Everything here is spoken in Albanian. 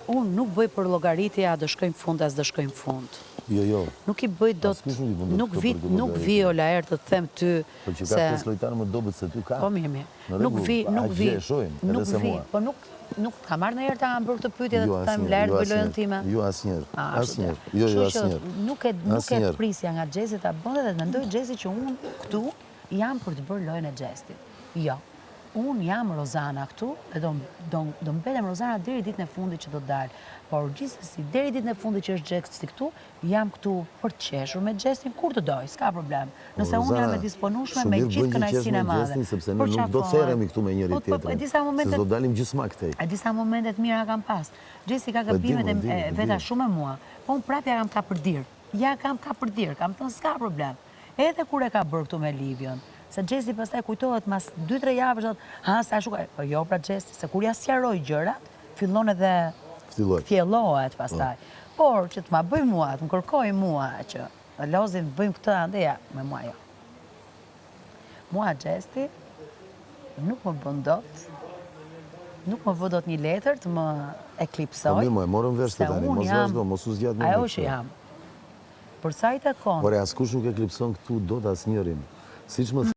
Unë nuk bëj për llogaritje a do shkojmë fund as do shkojmë fund. Jo. Nuk i bëj dot, nuk vi Ola Erë të them ty po që ka 5 lojtarë më dobët se ty ka. Po mirë. Nuk vi, po nuk ka marrë ndonjëherë ta bërë këtë pyetje dhe të them lart bëj lojën time. Jo asnjëherë. Jo asnjëherë. Nuk e prisja nga Xhesi ta bënte dhe mendoj Xhesi që unë këtu jam për të bërë lojën e Xhesit. Jo. Unë jam Rozana këtu dhe do mbetem Rozana deri ditën e fundit që do të dalë. Por gjithsesi deri ditën e fundit që është Xhesi këtu, jam këtu për të qeshur me Xhesin kur të doj, s'ka problem. Nëse unë jam e disponueshme me gjithë kënaqësinë e madhe. Sepse ne nuk do të therremi këtu me njëri tjetrin. Se do dalim gjysma këtej. E disa momentet mira kam pas. Xhesi ka gabimet e veta shumë e mua. Po unë prapë ja kam kapërdir. Kam thënë s'ka problem. Edhe kur e ka bërë këtu me Livion. Se Xhesi pastaj kujtohet mas 2-3 javësh thotë, "Ha, sa shukaj." Po jo pra Xhesi, se kur ja sqaroj gjërat, fillon edhe fjellohet pastaj. Por që të ma bëj mua, të më kërkoj mua që Lozin bëjmë këtë ande, ja, me mua jo. Mua Xhesi nuk më bën dot, nuk më vë dot një letër të më eklipsoj. Po mirë, e morëm vesh të tani, mos vazhdo, mos u zgjat më. Ajo që jam. Për sa i takon. Por askush nuk eklipson këtu dot asnjërin. Siç më